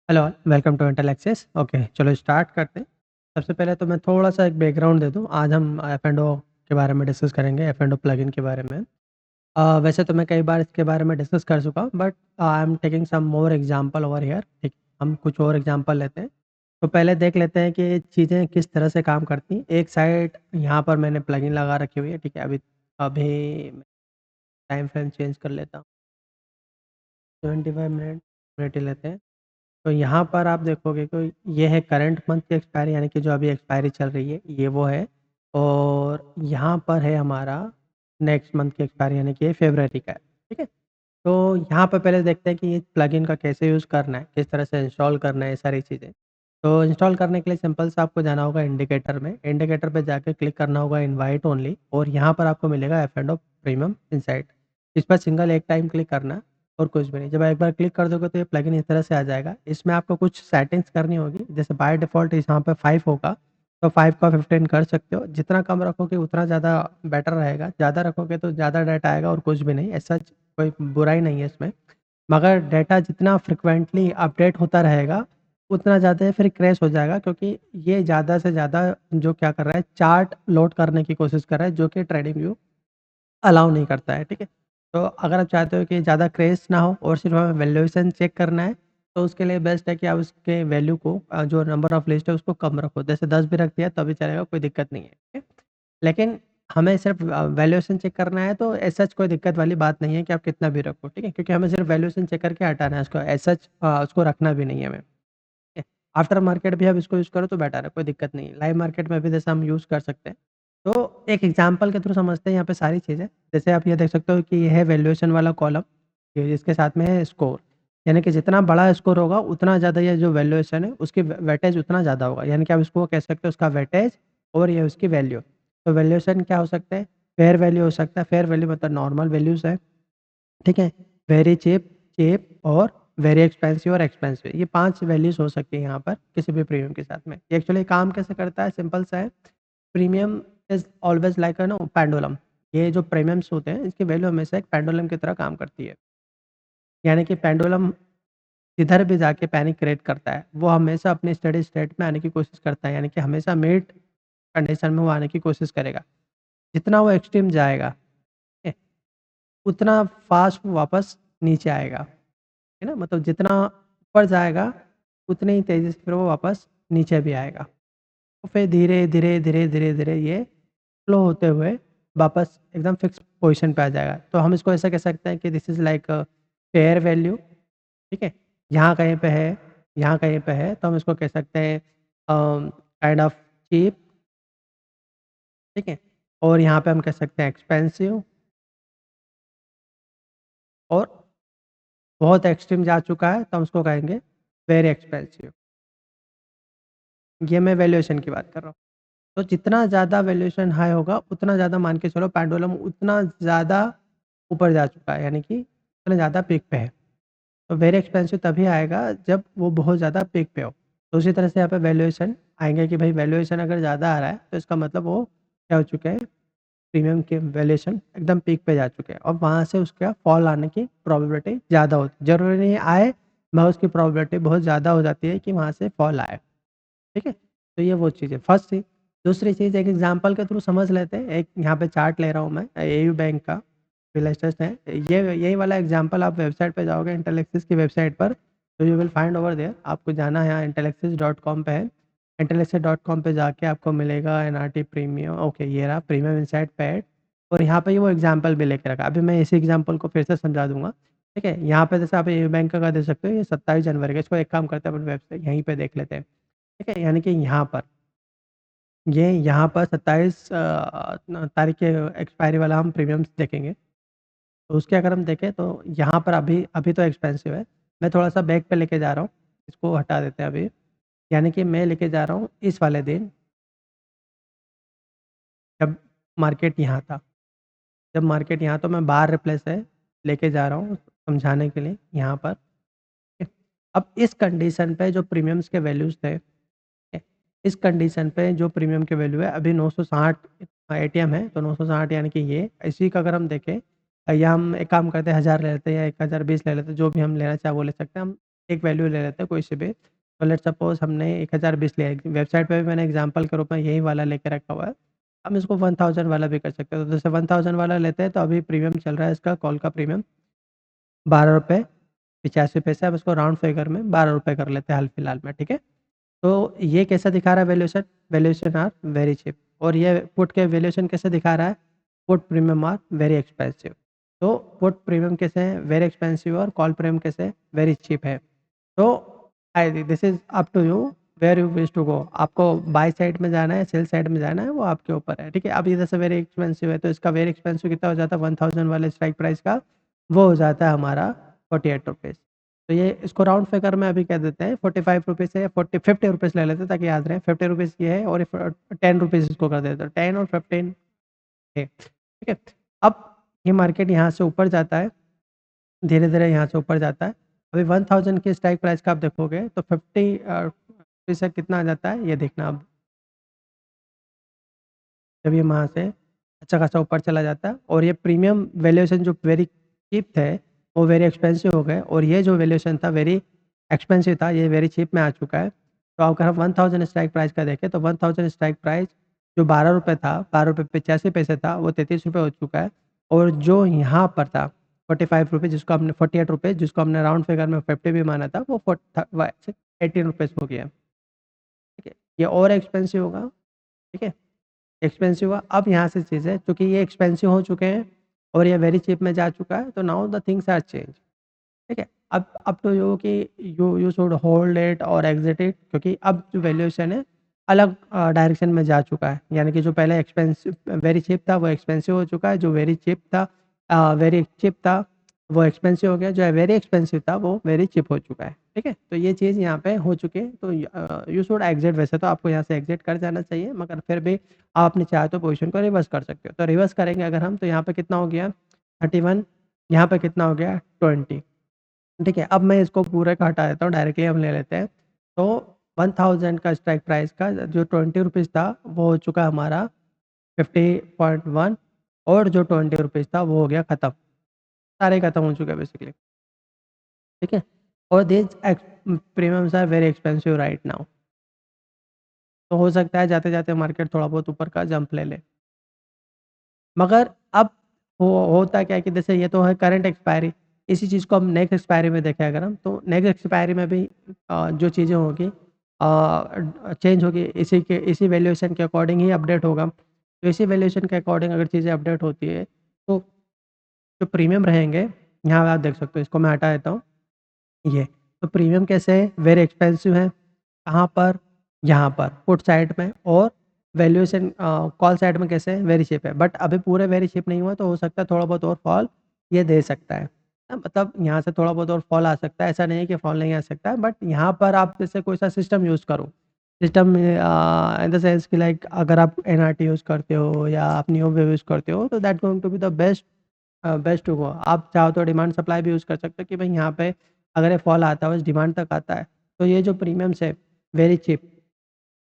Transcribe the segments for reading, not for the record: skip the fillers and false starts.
Hello, welcome to Intel access. Okay, चलो start करते हैं। सबसे पहले तो मैं थोड़ा-सा एक बैकग्राउंड दे दूँ। आज हम एफ-एंड-ओ के बारे में डिस्कस करेंगे, एफ-एंड-ओ प्लगइन के बारे में। वैसे तो मैं कई बार इसके बारे में डिस्कस कर चुका हूँ, but I am taking some more example over here. ठीक, हम कुछ और एग्ज़ाम्पल लेते हैं। तो पहले देख लेते हैं कि चीज़ें किस तरह से काम करती हैं। एक साइड यहाँ पर मैंने प्लगइन लगा रखी हुई है, ठीक है? अभी अभी टाइम फ्रेम चेंज कर लेता हूँ। 25 मिनट ही लेते हैं। तो यहाँ पर आप देखोगे कि ये है करंट मंथ की एक्सपायरी, यानी कि जो अभी एक्सपायरी चल रही है, ये वो है। और यहाँ पर है हमारा नेक्स्ट मंथ की एक्सपायरी, यानी कि ये फ़रवरी का है, ठीक है? तो यहाँ पे पहले देखते हैं कि ये प्लगइन का कैसे यूज़ करना है, किस तरह से इंस्टॉल करना है, ये सारी चीज़ें। तो इंस्टॉल करने के लिए सिंपल सा आपको जाना होगा इंडिकेटर में, इंडिकेटर पे जाके क्लिक करना होगा इनवाइट ओनली, और यहाँ पर आपको मिलेगा एफ-एंड-ओ प्रीमियम इनसाइट। इस पर सिंगल एक टाइम क्लिक करना है और कुछ भी नहीं। जब एक बार क्लिक कर दोगे तो ये प्लगइन इस तरह से आ जाएगा। इसमें आपको कुछ सेटिंग्स करनी होगी, जैसे बाय डिफ़ॉल्ट यहाँ पे 5 होगा, तो 5 का 15 कर सकते हो। जितना कम रखोगे उतना ज़्यादा बेटर रहेगा, ज़्यादा रखोगे तो ज़्यादा डाटा आएगा और कुछ भी नहीं, ऐसा कोई बुराई नहीं है इसमें। मगर डाटा जितना फ्रीक्वेंटली अपडेट होता रहेगा, उतना ज़्यादा फिर क्रैश हो जाएगा, क्योंकि ये ज़्यादा से ज़्यादा जो क्या कर रहा है, चार्ट लोड करने की कोशिश कर रहा है, जो कि ट्रेडिंगव्यू अलाउ नहीं करता है, ठीक है? तो अगर आप चाहते हो कि ज़्यादा क्रैश ना हो और सिर्फ हमें वैल्यूएशन चेक करना है, तो उसके लिए बेस्ट है कि आप उसके वैल्यू को जो नंबर ऑफ लिस्ट है उसको कम रखो। जैसे 10 भी रख दिया तभी चलेगा, कोई दिक्कत नहीं है, ठीक है? लेकिन हमें सिर्फ वैल्यूएशन चेक करना है, तो एज़ सच कोई दिक्कत वाली बात नहीं है कि आप कितना भी रखो, ठीक है? क्योंकि हमें सिर्फ वैल्यूएशन चेक करके हटाना है उसको, एज़ सच उसको रखना भी नहीं है हमें, ठीक है? आफ्टर मार्केट भी आप इसको यूज़ करो तो बेटर है, कोई दिक्कत नहीं है। लाइव मार्केट में भी जैसे हम यूज़ कर सकते हैं। तो एक एग्ज़ाम्पल के थ्रू समझते हैं यहाँ पे सारी चीज़ें। जैसे आप ये देख सकते हो कि ये है वैल्यूएशन वाला कॉलम, ये इसके साथ में है स्कोर। यानी कि जितना बड़ा स्कोर होगा उतना ज़्यादा ये जो वैल्यूएशन है उसकी वेटेज उतना ज़्यादा होगा। यानी कि आप इसको कह सकते हो उसका वेटेज और ये उसकी वैल्यू। तो वैल्यूएशन क्या हो सकता है? फेयर वैल्यू हो सकता है। फेयर वैल्यू मतलब नॉर्मल वैल्यूज़ है, ठीक है? वेरी चीप, चीप और वेरी एक्सपेंसिव और एक्सपेंसिव, ये 5 वैल्यूज़ हो सकती है यहाँ पर किसी भी प्रीमियम के साथ में। ये एक्चुअली काम कैसे करता है? सिंपल सा है। Premium is always like pendulum. ये जो प्रीमियम्स होते हैं, इसकी वैल्यू हमेशा एक पेंडुलम की तरह काम करती है। यानी कि पेंडुलम जिधर भी जाके पैनिक क्रिएट करता है, वो हमेशा अपनी स्टेडी स्टेट में आने की कोशिश करता है, यानी कि हमेशा मिड कंडीशन में वो आने की कोशिश करेगा। जितना वो एक्सट्रीम जाएगा, ठीक है, उतना फ़ास्ट वो वापस नीचे आएगा, है ना? मतलब जितना ऊपर जाएगा, उतनी ही तेज़ी से फिर वो वापस नीचे भी आएगा। तो फिर धीरे, धीरे, धीरे, धीरे, धीरे ये फ्लो होते हुए वापस एकदम फिक्स पोज़ीशन पे आ जाएगा। तो हम इसको ऐसा कह सकते हैं कि this is like fair value, ठीक है? यहाँ कहीं पे है, यहाँ कहीं पे है, तो हम इसको कह सकते हैं काइंड ऑफ चीप, ठीक है? और यहाँ पे हम कह सकते हैं एक्सपेंसिव, और बहुत एक्सट्रीम जा चुका है तो हम उसको कहेंगे वेरी एक्सपेंसिव। ये मैं वैल्यूएशन की बात कर रहा हूँ। तो जितना ज़्यादा वैल्यूएशन हाई होगा, उतना ज़्यादा मान के चलो पेंडुलम उतना ज़्यादा ऊपर जा चुका है, यानी कि उतना ज़्यादा पीक पे है। तो वेरी एक्सपेंसिव तभी आएगा जब वो बहुत ज़्यादा पीक पे हो। तो उसी तरह से यहाँ पे वैल्यूएशन आएँगे कि भाई वैल्यूएशन अगर ज़्यादा आ रहा है, तो इसका मतलब वो क्या हो चुके हैं, प्रीमियम के वैल्यूएशन एकदम पीक पे जा चुके हैं और वहाँ से उसका फॉल आने की प्रोबेबिलिटी ज़्यादा होती है। ज़रूरी नहीं आए, मगर उसकी प्रोबेबिलिटी बहुत ज़्यादा हो जाती है कि वहाँ से फॉल आए। ठीक है? तो ये वो चीज़ है, फर्स्ट चीज़। दूसरी चीज़ एक एग्ज़ाम्पल के थ्रू समझ लेते हैं। एक यहाँ पे चार्ट ले रहा हूँ मैं, एयू बैंक का, लेटेस्ट है। ये यही वाला एग्ज़ाम्पल आप वेबसाइट पे जाओगे इंटेलेक्सिस की वेबसाइट पर, तो you will find over there. आपको जाना है, यहाँ इंटेलेक्सिस.com पे है। इंटेलेक्सिस.com पे जाके आपको मिलेगा एनआरटी प्रीमियम, ओके ये रहा प्रीमियम इनसाइड पैड, और यहाँ पे ये वो एग्ज़ाम्पल भी लेके रखा है। अभी मैं इसी एग्ज़ाम्पल को फिर से समझा दूँगा, ठीक है? यहाँ पे जैसे आप एयू बैंक का देख सकते हो, ये 27 जनवरी का। इसको एक काम करते हैं, अपन वेबसाइट यहीं पे देख लेते हैं। ठीक है? यानी कि यहाँ पर, ये यहाँ पर 27 तारीख के एक्सपायरी वाला हम प्रीमियम्स देखेंगे। तो उसके अगर हम देखें तो यहाँ पर अभी अभी तो एक्सपेंसिव है। मैं थोड़ा-सा बैक पे लेके जा रहा हूँ, इसको हटा देते हैं अभी। यानी कि मैं लेके जा रहा हूँ इस वाले दिन, जब मार्केट यहाँ था। जब मार्केट यहाँ, तो मैं बार रिप्लेस है लेके जा रहा हूँ समझाने के लिए यहाँ पर। ठीक है? अब इस कंडीशन पे जो प्रीमियम्स के वैल्यूज़ थे, है। इस कंडीशन पे जो प्रीमियम की वैल्यू है अभी 960 एटीएम है, तो 960 यानी कि ये इसी का अगर हम देखें, या हम एक काम करते हैं 1000 ले लेते हैं या 1020 ले लेते हैं, जो भी हम लेना चाहें वो ले सकते हैं हम। एक वैल्यू ले लेते हैं कोई सी भी। तो लेट्स सपोज़ हमने 1020 लिया है, वेबसाइट पे भी मैंने एग्ज़ाम्पल के रूप में यही वाला लेके रखा हुआ है। हम इसको 1000 वाला भी कर सकते हैं। तो जैसे 1000 वाला लेते हैं तो अभी प्रीमियम चल रहा है इसका कॉल का प्रीमियम ₹12.85 अब इसको राउंड फिगर में ₹12 कर लेते हैं हाल-फिलहाल में, ठीक है? तो ये कैसा दिखा रहा है valuation? Valuation are very cheap और ये पुट के वैल्यूएशन कैसे दिखा रहा है? Put premium are very expensive. तो पुट प्रीमियम कैसे है? वेरी एक्सपेंसिव और कॉल प्रीमियम कैसे है? वेरी चीप है। तो I this is up to you where you wish to go. आपको बाय साइड में जाना है, सेल साइड में जाना है, वो आपके ऊपर है, ठीक है? अब इधर से वेरी एक्सपेंसिव है, तो इसका वेरी एक्सपेंसिव कितना हो जाता है 1000 वाले स्ट्राइक प्राइस का? वो हो जाता है हमारा ₹48। तो ये इसको राउंड फिगर में अभी कह देते हैं ₹45 से 40 ₹50 ले लेते हैं ताकि याद रहे। ₹50 ये है और ₹10 इसको कर देते हैं। 10 और 15 है, ठीक है? अब ये मार्केट यहाँ से ऊपर जाता है, धीरे-धीरे यहाँ से ऊपर जाता है। अभी 1000 की स्ट्राइक प्राइस का आप देखोगे तो 50 % कितना आ जाता है, ये देखना अब। जब ये वहाँ से अच्छा खासा ऊपर चला जाता है और ये प्रीमियम वैल्यूएशन जो वेरी चीप थे, वो वेरी एक्सपेंसिव हो गए और ये जो वैल्यूएशन था वेरी एक्सपेंसिव था, ये वेरी चीप में आ चुका है। तो अगर हम 1000 स्ट्राइक प्राइस का देखें तो 1000 स्ट्राइक प्राइस जो ₹12 था, ₹12.85 था, वो ₹33 हो चुका है और जो यहाँ पर था ₹45 जिसको हमने ₹48 जिसको हमने राउंड फिगर में 50 भी माना था, वो फोर्ट थ व ₹18 हो गया है। ठीक है? ये और एक्सपेंसिव होगा, ठीक है? एक्सपेंसिव हुआ। अब यहाँ से चीज़ है चूँकि ये एक्सपेंसिव हो चुके हैं और ये वेरी चीप में जा चुका है, तो now the things are change, ठीक है? अब अप टू यू कि you you should hold it और एग्ज़िट इट क्योंकि अब जो वैल्यूएशन है अलग डायरेक्शन में जा चुका है। यानी कि जो पहले एक्सपेंसिव वेरी चीप था वो एक्सपेंसिव हो चुका है, जो वेरी चीप था वेरी चीप था वो एक्सपेंसिव हो गया, जो वेरी एक्सपेंसिव था वो वेरी चीप हो चुका है, ठीक है? तो ये चीज़ यहाँ पे हो चुकी है तो यू शुड एग्ज़िट वैसे तो आपको यहाँ से एग्ज़िट कर जाना चाहिए मगर फिर भी आप अपनी चाहे तो पोज़ीशन को रिवर्स कर सकते हो। तो रिवर्स करेंगे अगर हम तो यहाँ पे कितना हो गया 31 यहाँ पे कितना हो गया 20 ठीक है, अब मैं इसको पूरे का हटा देता हूँ, डायरेक्टली हम ले लेते हैं। तो 1000 का स्ट्राइक प्राइस का जो ₹20 था, वो हो चुका हमारा 50.1 और जो ₹20 था, वो हो गया खत्म। सारे खत्म हो चुके हैं बेसिकली, ठीक है? और these premiums are very expensive right now. तो हो सकता है जाते-जाते मार्केट थोड़ा बहुत ऊपर का जंप ले ले। मगर अब होता क्या है कि जैसे ये तो है करंट एक्सपायरी, इसी चीज़ को हम नेक्स्ट एक्सपायरी में देखें अगर हम, तो नेक्स्ट एक्सपायरी में भी जो चीज़ें होंगी चेंज होगी इसी वैल्यूएशन के अकॉर्डिंग ही अपडेट होगा। तो इसी वैल्यूएशन के अकॉर्डिंग अगर चीज़ें अपडेट होती है, तो जो प्रीमियम रहेंगे, यहाँ आप देख सकते हो इसको मैं हटा देता हूँ, ये। तो प्रीमियम कैसे है? वेरी एक्सपेंसिव है। कहाँ पर? यहाँ पर, पुट साइड में और वैल्यूएशन कॉल साइड में कैसे है? वेरी चीप है। बट अभी पूरे वेरी चीप नहीं हुआ तो हो सकता है थोड़ा बहुत और फॉल ये दे सकता है। मतलब यहाँ से थोड़ा बहुत और फॉल आ सकता है, ऐसा नहीं है कि फॉल नहीं आ सकता है बट यहाँ पर आप जैसे कोई सा सिस्टम यूज़ करो। सिस्टम इन द सेंस कि लाइक अगर आप एनआरटी यूज़ करते हो या आप नियो वेव यूज़ करते हो तो that going to be the best to go. आप चाहो तो डिमांड सप्लाई भी यूज़ कर सकते हो कि भाई यहाँ पे अगर ये फॉल आता है, बस डिमांड तक आता है, तो ये जो प्रीमियम्स है, वेरी चीप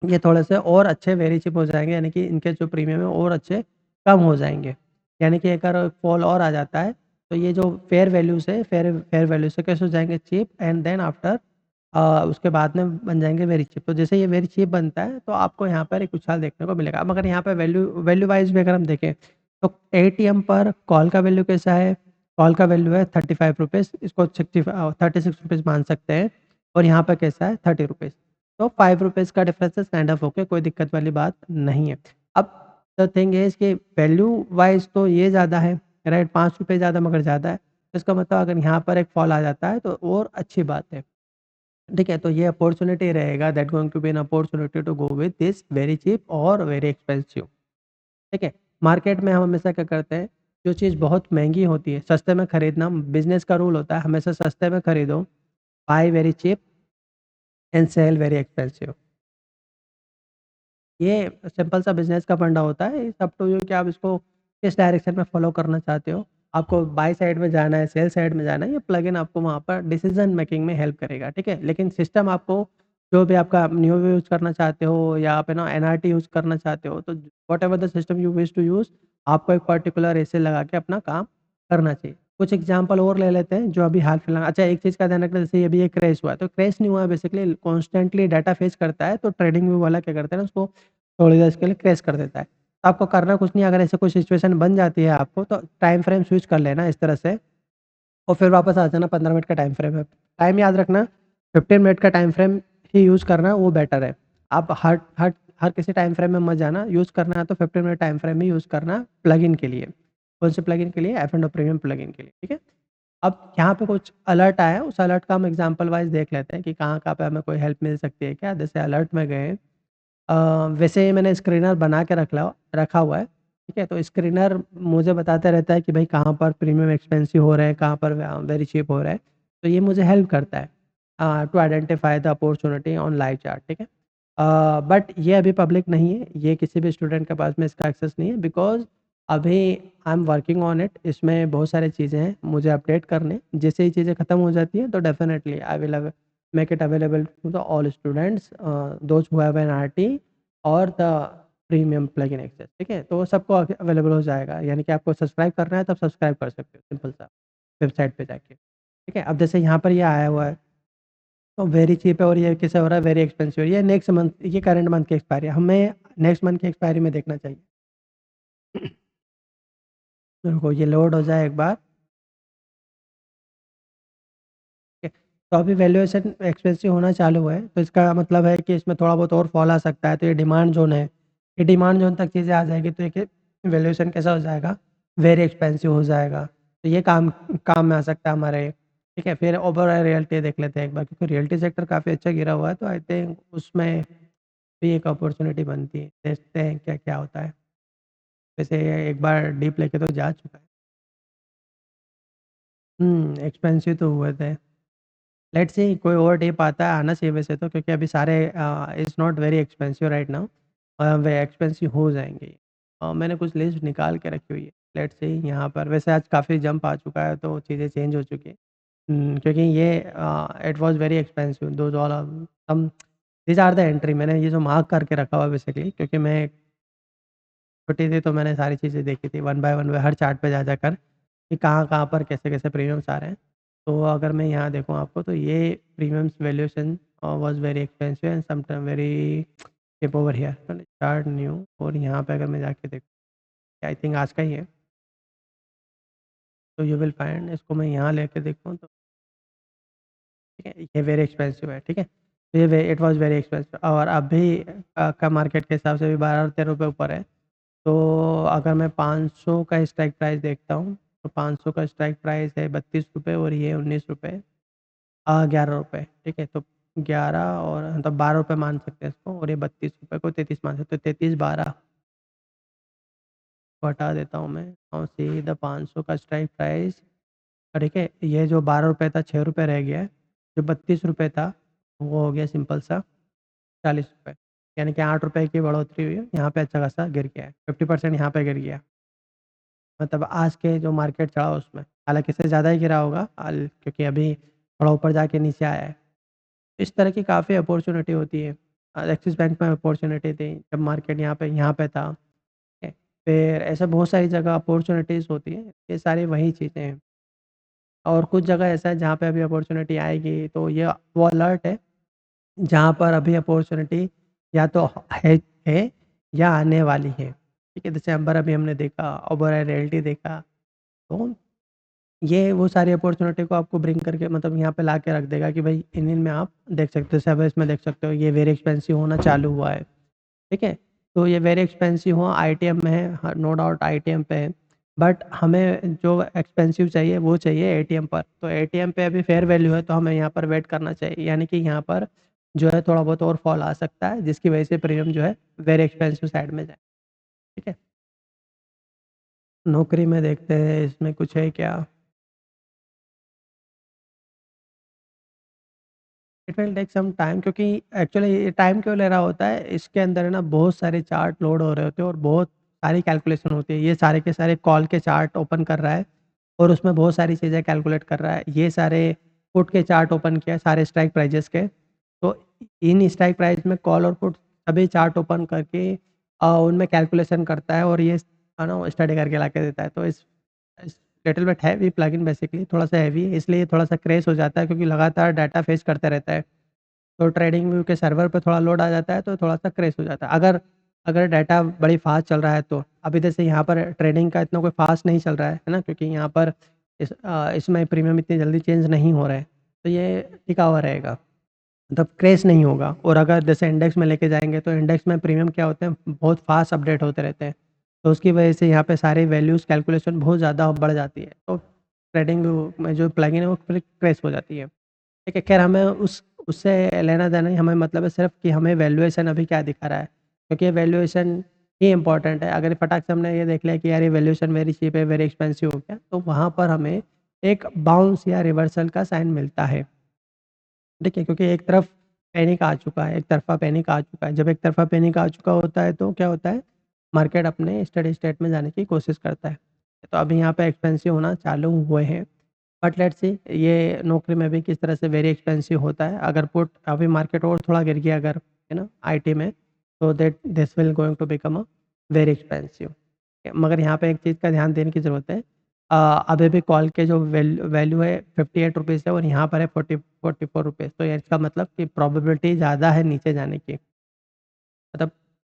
ये थोड़े-से और अच्छे वेरी चीप हो जाएँगे यानी कि इनके जो प्रीमियम है और अच्छे कम हो जाएँगे। यानी कि अगर फॉल और आ जाता है, तो ये जो फेयर वैल्यूज़ है, फेयर फेयर वैल्यू से कैसे हो जाएँगे चीप एंड देन आफ्टर उसके बाद में बन जाएँगे वेरी चीप। तो जैसे ये वेरी चीप बनता है, तो आपको यहाँ पर एक उछाल देखने को मिलेगा। मगर यहाँ पे वैल्यू वाइज़ भी अगर हम देखें, तो एटीएम पर कॉल का वैल्यू कैसा है? कॉल का वैल्यू है ₹35 इसको 36 मान सकते हैं और यहाँ पे कैसा है ₹30 तो ₹5 का डिफरेंस है काइंड ऑफ ओके कोई दिक्कत वाली बात नहीं है। अब द थिंग इज़ कि वैल्यू वाइज़ तो ये ज़्यादा है, राइट? ₹5 ज़्यादा मगर ज़्यादा है। तो इसका मतलब अगर यहाँ पर एक फॉल आ जाता है तो और अच्छी बात है। ठीक है? तो ये अपॉर्च्युनिटी रहेगा that going to be an opportunity to go with this very cheap और वेरी एक्सपेंसिव। ठीक है? मार्केट में हम हमेशा क्या करते हैं, जो चीज़ बहुत महँगी होती है, सस्ते में खरीदना बिज़नेस का रूल होता है, हमेशा सस्ते में खरीदो, buy very cheap and sell very expensive. ये सिंपल सा बिज़नेस का फंडा होता है, इट्स अप टू यू कि आप इसको किस डायरेक्शन में फ़ॉलो करना चाहते हो। आपको बाय साइड में जाना है, सेल साइड में जाना है, ये प्लगइन आपको वहाँ पर डिसीज़न मेकिंग में हेल्प करेगा, ठीक है? लेकिन सिस्टम आपको जो भी आपका न्यू यूज़ करना चाहते हो या आप है ना एनआरटी यूज़ करना चाहते हो, तो whatever the system you wish to use, आपको एक पर्टिकुलर ऐसे लगा के अपना काम करना चाहिए। कुछ एग्ज़ाम्पल और ले लेते हैं जो अभी हाल-फिलहाल अच्छा एक चीज़ का ध्यान रखना जैसे अभी ये क्रैश हुआ है, तो क्रैश नहीं हुआ है बेसिकली कॉन्स्टेंटली डाटा फेच करता है, तो ट्रेडिंग व्यू वाला क्या करता है ना उसको थोड़ी देर के लिए क्रैश कर देता है। तो आपको करना कुछ नहीं है अगर ऐसे कोई सिचुएशन बन जाती है आपको तो टाइम फ्रेम स्विच कर लेना इस तरह से और फिर वापस आ जाना 15 मिनट का टाइम फ्रेम है। टाइम याद रखना 15 मिनट का टाइम फ्रेम ही यूज़ करना वो बेटर है। आप हर किसी टाइम फ्रेम में मत जाना, यूज़ करना है तो 15 मिनट टाइम फ्रेम ही यूज़ करना प्लगइन के लिए। कौन से प्लगइन के लिए? एफ-एंडो प्रीमियम प्लगइन के लिए, ठीक है? अब यहाँ पे कुछ अलर्ट आया है, उस अलर्ट का हम एग्ज़ाम्पल वाइज़ देख लेते हैं कि कहाँ-कहाँ पे हमें कोई हेल्प मिल सकती है क्या? जैसे अलर्ट में गए अ, वैसे ही मैंने स्क्रीनर बना के रखा हुआ है, ठीक है? तो स्क्रीनर मुझे बताता रहता है कि भाई कहाँ पर प्रीमियम एक्सपेंसिव हो रहे हैं, कहाँ पर वेरी चीप हो रहा है। तो ये मुझे हेल्प करता है to identify the opportunity on live chart, ठीक है? बट ये अभी पब्लिक नहीं है, ये किसी भी स्टूडेंट के पास में इसका एक्सेस नहीं है बिकॉज़ अभी I am working on it इसमें बहुत सारी चीज़ें हैं, मुझे अपडेट करने जैसे ही चीज़ें खत्म हो जाती हैं तो definitely I will make it available to the all students those who have an RT और द प्रीमियम प्लगइन एक्सेस ठीक है? तो वो सबको अवेलेबल हो जाएगा, यानी कि आपको सब्सक्राइब करना है तब सब्सक्राइब कर सकते हो, सिंपल सा वेबसाइट पे जाके, ठीक है? अब जैसे यहाँ पर ये आया हुआ है, तो वेरी चीप है और ये कैसे हो रहा है वेरी एक्सपेंसिव ये नेक्स्ट मंथ ये करंट मंथ की एक्सपायरी है, हमें नेक्स्ट मंथ की एक्सपायरी में देखना चाहिए। रुको ये लोड हो जाए एक बार। ठीक है, तो अभी वैल्यूएशन एक्सपेंसिव होना चालू है, तो इसका मतलब है कि इसमें थोड़ा बहुत और फॉल आ सकता है, तो ये डिमांड ज़ोन है। ये डिमांड ज़ोन तक चीज़ें आ जाएगी तो ये वैल्यूएशन कैसा हो जाएगा? वेरी एक्सपेंसिव हो जाएगा। तो ये काम काम में आ सकता है हमारे, ठीक है? फिर ओवरऑल रियल्टी देख लेते हैं एक बार क्योंकि रियल्टी सेक्टर काफ़ी अच्छा गिरा हुआ है, तो आई थिंक उसमें भी एक अपॉर्च्युनिटी बनती है। देखते हैं क्या-क्या होता है। वैसे एक बार डीप लेके तो जा चुका है। एक्सपेंसिव तो हुए थे। लेट्स सी कोई और टिप आता है आना चाहिए वैसे तो क्योंकि अभी सारे it's not very expensive right now way expensive हो जाएँगे। मैंने कुछ लिस्ट निकाल के रखी हुई है। लेट्स सी यहाँ पर वैसे आज काफ़ी जंप आ चुका है तो चीज़ें चेंज हो चुकी हैं। क्योंकि ये it was very expensive those all some these are the entry मैंने ये जो मार्क करके रखा हुआ है बेसिकली क्योंकि मैं छोटी थी तो मैंने सारी चीज़ें देखी थी वन बाय हर चार्ट पे जा जाकर कि कहाँ-कहाँ पर कैसे-कैसे प्रीमियम्स आ रहे हैं। तो अगर मैं यहाँ देखूँ आपको तो ये premiums valuation was very expensive and sometime very cheap over here start new और यहाँ पे अगर मैं जाके देखूँ आई थिंक आज का ही है। तो यू विल फाइंड इसको मैं यहाँ लेके देखूँ तो ठीक है, ये वेरी एक्सपेंसिव है, ठीक है? तो ये way it was very expensive और अभी का मार्केट के हिसाब से भी 12-13 रुपए ऊपर है। तो अगर मैं 500 का स्ट्राइक प्राइस देखता हूँ, तो 500 का स्ट्राइक प्राइस है ₹32 और ये ₹19 ₹11 ठीक है? तो 11 और मतलब ₹12 मान सकते हैं इसको और ये ₹32 को 33 मान सकते हैं, 33-12 को हटा देता हूँ मैं और सीधा 500 का स्ट्राइक प्राइस ठीक है? ये जो ₹12 था ₹6 रह गया है, जो ₹32 था, वो हो गया सिंपल सा ₹40 यानी कि ₹8 की बढ़ोतरी हुई है, यहाँ पे अच्छा खासा गिर गया है, 50% यहाँ पे गिर गया। मतलब आज के जो मार्केट चढ़ा उसमें, हालाँकि इससे ज़्यादा ही गिरा होगा क्योंकि अभी थोड़ा ऊपर जाके नीचे आया है। इस तरह की काफ़ी अपॉर्च्युनिटी होती है। एक्सिस बैंक में अपॉर्च्युनिटी थी, जब मार्केट यहाँ पे था, ठीक है? फिर ऐसे बहुत सारी जगह अपॉर्च्युनिटीज़ होती हैं, ये सारी वही चीज़ें हैं। और कुछ जगह ऐसा है जहाँ पे अभी अपॉर्च्युनिटी आएगी, तो ये वो अलर्ट है, जहाँ पर अभी अपॉर्च्युनिटी या तो है या आने वाली है। ठीक है? दिसंबर अभी हमने देखा, ओबेरॉय रियल्टी देखा, तो ये वो सारी अपॉर्च्युनिटी को आपको ब्रिंग करके मतलब यहाँ पे ला के रख देगा कि भाई इन में आप देख सकते हो, सेवर्स में देख सकते हो, ये वेरी एक्सपेंसिव होना चालू हुआ है, ठीक है? तो ये वेरी एक्सपेंसिव हुआ आईटीएम में है, हाँ, नो डाउट आईटीएम पे है, बट हमें जो एक्सपेंसिव चाहिए वो चाहिए एटीएम पर। तो एटीएम पे अभी फेयर वैल्यू है तो हमें यहाँ पर वेट करना चाहिए, यानी कि यहाँ पर जो है थोड़ा बहुत और फॉल आ सकता है, जिसकी वजह से प्रीमियम जो है वेरी एक्सपेंसिव साइड में जाए, ठीक है? नौकरी में देखते हैं इसमें कुछ है क्या? It will take some time क्योंकि एक्चुअली ये टाइम क्यों ले रहा होता है, इसके अंदर है ना बहुत सारे चार्ट लोड हो रहे होते हैं और बहुत सारी कैलकुलेशन होती है। ये सारे के सारे कॉल के चार्ट ओपन कर रहा है और उसमें बहुत सारी चीज़ें कैलकुलेट कर रहा है। ये सारे पुट के चार्ट ओपन किया है, सारे स्ट्राइक प्राइजेस के। तो इन स्ट्राइक प्राइस में कॉल और पुट सभी चार्ट ओपन करके उनमें कैलकुलेशन करता है और ये है ना स्टडी करके लाके देता है। तो इस little bit heavy plugin basically थोड़ा-सा हैवी है, इसलिए थोड़ा-सा क्रैश हो जाता है क्योंकि लगातार डाटा फेच करता रहता है। तो ट्रेडिंग व्यू के सर्वर पे थोड़ा लोड आ जाता है तो थोड़ा-सा क्रैश हो जाता है। अगर अगर डाटा बड़ी फ़ास्ट चल रहा है तो। अभी जैसे यहाँ पर ट्रेडिंग का इतना कोई फ़ास्ट नहीं चल रहा है ना? क्योंकि यहाँ पर इसमें प्रीमियम इतनी जल्दी चेंज नहीं हो रहा है, तो ये टिका हुआ रहेगा। मतलब क्रैश नहीं होगा और अगर जैसे इंडेक्स में लेके जाएँगे तो इंडेक्स में प्रीमियम क्या होते हैं, बहुत फ़ास्ट अपडेट होते रहते हैं। तो उसकी वजह से यहाँ पे सारी वैल्यूज़ कैलकुलेशन बहुत ज़्यादा बढ़ जाती है। तो ट्रेडिंग व्यू में जो प्लगइन है वो फिर क्रैश हो जाती है। ठीक है, ख़ैर हमें उससे लेना-देना नहीं, हमें मतलब है सिर्फ़ कि हमें वैल्यूएशन अभी क्या दिखा रहा है, क्योंकि वैल्यूएशन ही इम्पोर्टेंट है। अगर फटाक से हमने ये देख लिया कि यार ये वैल्यूएशन वेरी चीप है, वेरी एक्सपेंसिव हो गया, तो वहाँ पर हमें एक बाउंस या रिवर्सल का साइन मिलता है। देखिए, क्योंकि एक तरफ पैनिक आ चुका है, एक तरफ़ा पैनिक आ चुका है। जब एक तरफ़ा पैनिक आ चुका होता है तो क्या होता है, मार्केट अपने स्टेडी स्टेट में जाने की कोशिश करता है। तो अभी यहाँ पे एक्सपेंसिव होना चालू हुए हैं। बट लेट्स सी ये नौकरी में भी किस तरह से वेरी एक्सपेंसिव होता है। अगर पुट अभी मार्केट और थोड़ा गिर गया अगर, है ना, आईटी में, तो that this will going to become a very expensive. मगर यहाँ पे एक चीज़ का ध्यान देने की ज़रूरत है। अभी भी कॉल के जो वैल्यू है ₹58 है और यहाँ पर है 44 तो ये इसका मतलब कि प्रोबेबिलिटी ज़्यादा है नीचे जाने की। मतलब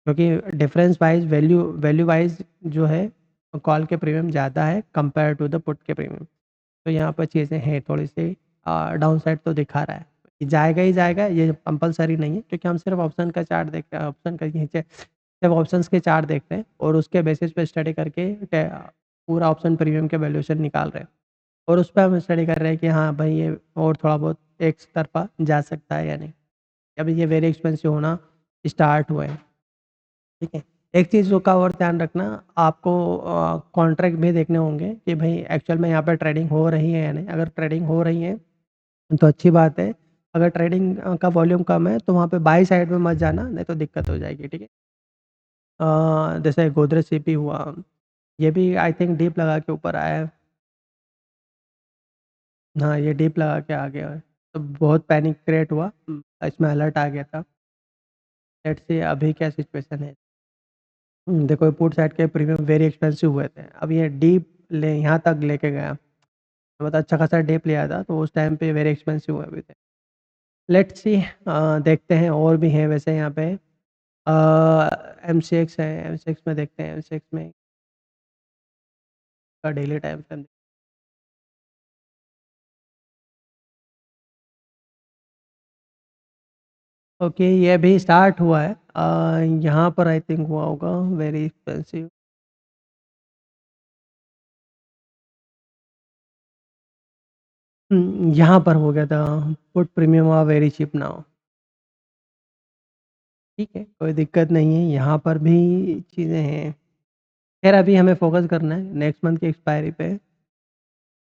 क्योंकि डिफरेंस वाइज़ वैल्यू वाइज़ जो है कॉल के प्रीमियम ज़्यादा है कंपेयर टू द पुट के प्रीमियम। तो यहाँ पर चीज़ें हैं थोड़ी-सी डाउनसाइड तो दिखा रहा है। कि जाएगा ही जाएगा ये कंपल्सरी नहीं है क्योंकि हम सिर्फ़ ऑप्शन का चार्ट देखते हैं, ऑप्शन के नीचे सिर्फ़ ऑप्शंस के चार्ट देखते हैं और उसके बेसिस पे स्टडी करके पूरा ऑप्शन प्रीमियम के वैल्यूएशन निकाल रहे हैं। और उस पे हम स्टडी कर रहे हैं कि हाँ भाई ये और थोड़ा बहुत एक तरफ़ा जा सकता है या नहीं। अभी ये वेरी एक्सपेंसिव होना स्टार्ट हुए हैं, ठीक है। एक चीज़ का और ध्यान रखना आपको कॉन्ट्रैक्ट भी देखने होंगे कि भई एक्चुअल में यहाँ पे ट्रेडिंग हो रही है या नहीं। अगर ट्रेडिंग हो रही है तो अच्छी बात है। अगर ट्रेडिंग का वॉल्यूम कम है तो वहाँ पे बाय साइड में मत जाना, नहीं तो दिक्कत हो जाएगी, ठीक है। जैसे गोदरेज सीपी हुआ, ये भी आई थिंक डीप लगा के ऊपर आया है। हाँ, ये डीप लगा के आ गया है। तो बहुत पैनिक क्रिएट हुआ, इसमें अलर्ट आ गया था। लेट्स सी अभी क्या सिचुएशन है। देखो पुट साइड के प्रीमियम वेरी एक्सपेंसिव हुए थे। अब ये डीप ले यहाँ तक लेके गया, मतलब अच्छा खासा डीप लिया था तो उस टाइम पे वेरी एक्सपेंसिव हुए भी थे। लेट्स सी देखते हैं और भी हैं वैसे यहाँ पे एमसीएक्स है, एमसीएक्स में देखते हैं एमसीएक्स में का डेली टाइम फ्रेम। ओके, ये अभी स्टार्ट हुआ है। यहाँ पर आई थिंक हुआ होगा वेरी एक्सपेंसिव। यहाँ पर हो गया था put premium very cheap now. ठीक है, कोई दिक्कत नहीं है, यहाँ पर भी चीज़ें हैं। खैर अभी हमें फ़ोकस करना है नेक्स्ट मंथ की एक्सपायरी पे।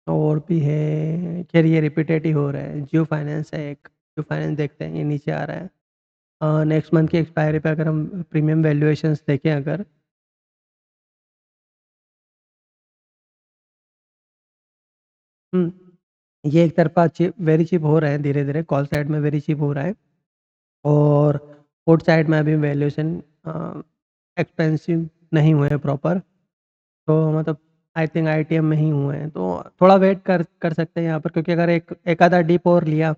और भी है, खैर ये रिपीटेड हो रहा है। जियो फाइनेंस है एक, जियो फाइनेंस देखते हैं, ये नीचे आ रहा है। नेक्स्ट मंथ की एक्सपायरी पे अगर हम प्रीमियम वैल्यूएशंस देखें अगर। हुँ, ये एक तरफ़ा वेरी चीप हो रहा है धीरे-धीरे, कॉल साइड में वेरी चीप हो रहा है और पुट साइड में अभी वैल्यूएशन एक्सपेंसिव नहीं हुए हैं प्रॉपर। तो मतलब आई थिंक आईटीएम में ही हुए हैं, तो थोड़ा वेट कर सकते हैं यहाँ पर क्योंकि अगर एक आधा डिप और लिया,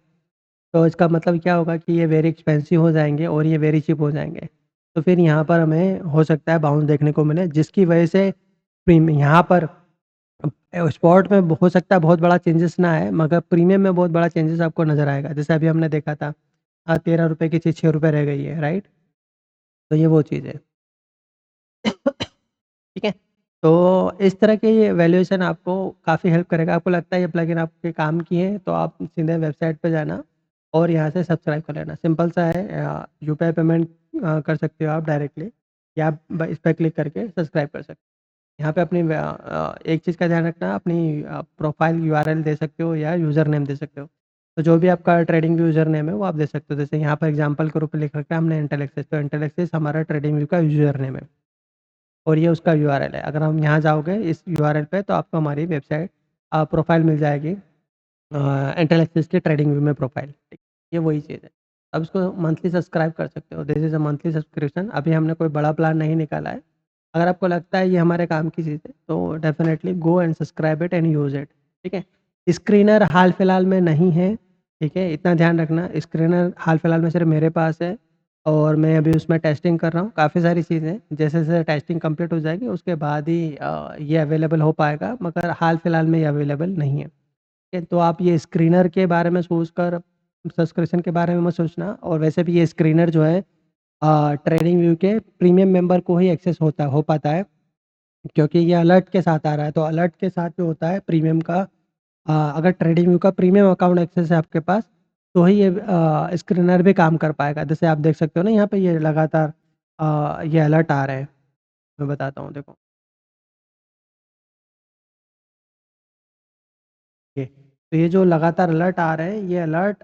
तो इसका मतलब क्या होगा कि ये वेरी एक्सपेंसिव हो जाएँगे और ये वेरी चीप हो जाएँगे। तो फिर यहाँ पर हमें हो सकता है बाउंस देखने को मिले जिसकी वजह से यहाँ पर स्पॉट में हो सकता है बहुत बड़ा चेंजेस ना आए मगर प्रीमियम में बहुत बड़ा चेंजेस आपको नज़र आएगा। जैसे अभी हमने देखा था ₹13 की चीज़ ₹6 रह गई है, राइट? तो ये वो चीज़ है। ठीक है? तो इस तरह की वैल्यूएशन आपको काफ़ी हेल्प करेगा। आपको लगता है ये प्लगइन आपके काम की है, तो आप सीधे वेबसाइट पे जाना और यहाँ से सब्सक्राइब कर लेना। सिंपल सा है यूपीआई पेमेंट कर सकते हो आप डायरेक्टली या आप इस पे क्लिक करके सब्सक्राइब कर सकते हो। यहाँ पे अपनी एक चीज़ का ध्यान रखना अपनी प्रोफ़ाइल यूआरएल दे सकते हो या यूज़र नेम दे सकते हो। तो जो भी आपका ट्रेडिंग यूज़र नेम है वो आप दे सकते हो। जैसे यहाँ पर एग्ज़ाम्पल के रूप में लिख रखा है हमने इंटेल एक्सेस, तो इंटेल एक्सेस हमारा ट्रेडिंग व्यू का यूज़र नेम है। और ये उसका यूआरएल है। अगर हम यहाँ जाओगे इस यूआरएल पे तो आपको हमारी वेबसाइट प्रोफ़ाइल मिल जाएगी इंटेल एक्सिस की ट्रेडिंग व्यू में प्रोफ़ाइल। ये वही चीज़ है। अब इसको मंथली सब्सक्राइब कर सकते हो। This is a monthly subscription. अभी हमने कोई बड़ा प्लान नहीं निकाला है। अगर आपको लगता है ये हमारे काम की चीज़ है, तो definitely go and subscribe it and use it, ठीक है? स्क्रीनर हाल-फिलहाल में नहीं है, ठीक है? इतना ध्यान रखना, स्क्रीनर हाल-फिलहाल में सिर्फ़ मेरे पास है और मैं अभी उसमें टेस्टिंग कर रहा हूँ, काफ़ी सारी चीज़ें हैं। जैसे-जैसे टेस्टिंग कंप्लीट हो जाएगी, उसके बाद ही ये अवेलेबल हो पाएगा, मगर हाल-फिलहाल में ये अवेलेबल नहीं है। ठीक है, तो आप ये स्क्रीनर के बारे में सोचकर सब्सक्रिप्शन के बारे में मत सोचना और वैसे भी ये स्क्रीनर जो है ट्रेडिंग व्यू के प्रीमियम मेंबर को ही एक्सेस हो पाता है, क्योंकि ये अलर्ट के साथ आ रहा है, तो अलर्ट के साथ जो होता है प्रीमियम का अगर ट्रेडिंग व्यू का प्रीमियम अकाउंट एक्सेस है आपके पास, तो ही ये स्क्रीनर भी काम कर पाएगा। जैसे आप देख सकते हो ना यहाँ पे ये लगातार ये अलर्ट आ रहे हैं। मैं बताता हूँ देखो, ये तो ये जो लगातार अलर्ट आ रहे हैं, ये अलर्ट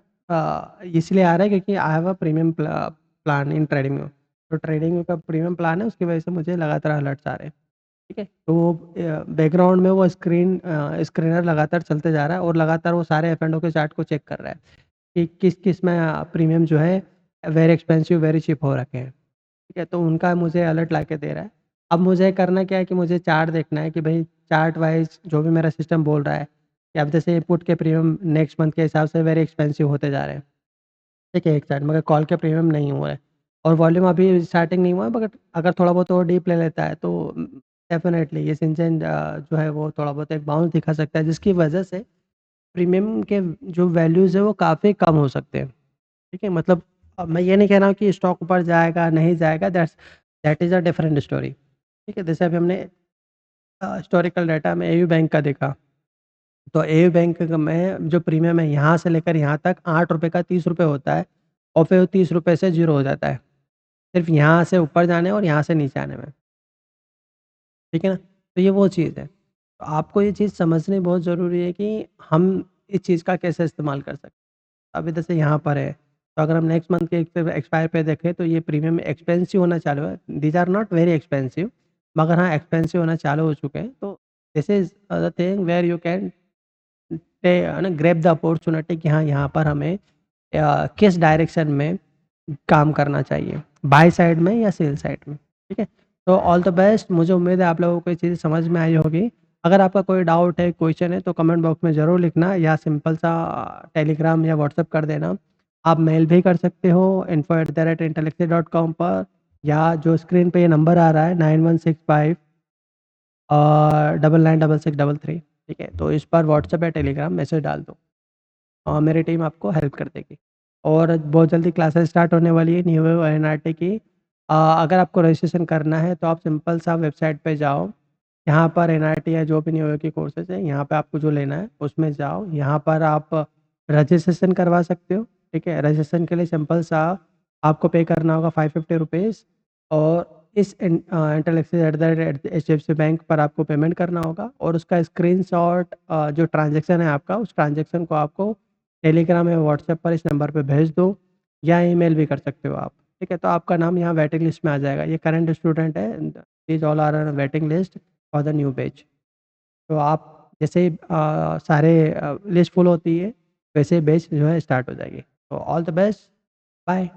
इसलिए आ रहा है क्योंकि I have a premium plan in trading view. तो ट्रेडिंग व्यू का प्रीमियम प्लान है, उसकी वजह से मुझे लगातार अलर्ट्स आ रहे हैं। ठीक है? तो वो बैकग्राउंड में वो स्क्रीनर लगातार चलते जा रहा है और लगातार वो सारे एफ एंड ओ के चार्ट को चेक कर रहा है, कि किस-किस में प्रीमियम जो है वेरी एक्सपेंसिव, वेरी चीप हो रखे हैं। ठीक है? तो उनका मुझे अलर्ट लाके दे रहा है। अब मुझे करना क्या है कि मुझे चार्ट देखना है कि भई चार्ट वाइज़ जो भी मेरा सिस्टम बोल रहा है कि अब जैसे पुट के प्रीमियम नेक्स्ट मंथ के हिसाब से वेरी एक्सपेंसिव होते जा रहे हैं। ठीक है, एक साइड मगर कॉल के प्रीमियम नहीं हुआ है और वॉल्यूम अभी स्टार्टिंग नहीं हुआ है, मगर अगर थोड़ा बहुत और डीप ले लेता है तो डेफ़िनेटली ये शिनचैन जो है वो थोड़ा बहुत एक बाउंस दिखा सकता है, जिसकी वजह से प्रीमियम के जो वैल्यूज़ है वो काफ़ी कम हो सकते हैं। ठीक है? मतलब मैं ये नहीं कह रहा हूँ कि स्टॉक ऊपर जाएगा, नहीं जाएगा, that is a different story. ठीक है? जैसे अभी हमने हिस्टोरिकल डाटा में एयू बैंक का देखा, तो एयू बैंक में जो प्रीमियम है यहाँ से लेकर यहाँ तक ₹8 का ₹30 होता है और फिर ₹30 से 0 हो जाता है। सिर्फ़ यहाँ से ऊपर जाने और यहाँ से नीचे आने में, ठीक है ना? तो ये वो चीज़ है। तो आपको ये चीज़ समझनी बहुत ज़रूरी है कि हम इस चीज़ का कैसे इस्तेमाल कर सकते हैं। अभी जैसे यहाँ पर है, तो अगर हम नेक्स्ट मंथ के एक्सपायर पे देखें तो ये प्रीमियम एक्सपेंसिव होना चालू है। These are not very expensive, मगर हाँ, एक्सपेंसिव होना चालू हो चुके हैं। तो this is the thing where you can ना ग्रैब द अपॉर्च्युनिटी कि हाँ, यहाँ पर हमें किस डायरेक्शन में काम करना चाहिए, बाय साइड में या सेल साइड में, ठीक है? तो ऑल द बेस्ट, मुझे उम्मीद है आप लोगों को ये चीज़ें समझ में आई होगी। अगर आपका कोई डाउट है, क्वेश्चन है तो कमेंट बॉक्स में ज़रूर लिखना या सिंपल सा टेलीग्राम या व्हाट्सएप कर देना। आप मेल भी कर सकते हो info@intellectual.com पर, या जो स्क्रीन पे ये नंबर आ रहा है 9165 996633, ठीक है? तो इस पर व्हाट्सएप या टेलीग्राम मैसेज डाल दो और मेरी टीम आपको हेल्प कर देगी। और बहुत जल्दी क्लासेस स्टार्ट होने वाली है न्यू एनआरटी की। अगर आपको रजिस्ट्रेशन करना है तो आप सिंपल सा वेबसाइट पे जाओ, यहाँ पर एनआरटी या जो भी न्यू की कोर्सेज़ हैं, यहाँ पे आपको जो लेना है उसमें जाओ। यहाँ पर आप रजिस्ट्रेशन करवा सकते हो, ठीक है? रजिस्ट्रेशन के लिए सिंपल सा आपको पे करना होगा ₹550 और इस एचडीएफसी बैंक पर आपको पेमेंट करना होगा और उसका स्क्रीनशॉट जो ट्रांज़ैक्शन है आपका, उस ट्रांज़ैक्शन को आपको टेलीग्राम या व्हाट्सएप पर इस नंबर पे भेज दो या ईमेल भी कर सकते हो आप, ठीक है? तो आपका नाम यहाँ वेटिंग लिस्ट में आ जाएगा। ये करंट स्टूडेंट है, these all are on waiting list for the new batch. तो आप जैसे ही सारे लिस्ट फुल होती है, वैसे ही बैच जो है स्टार्ट हो जाएगी। तो ऑल द बेस्ट, बाय।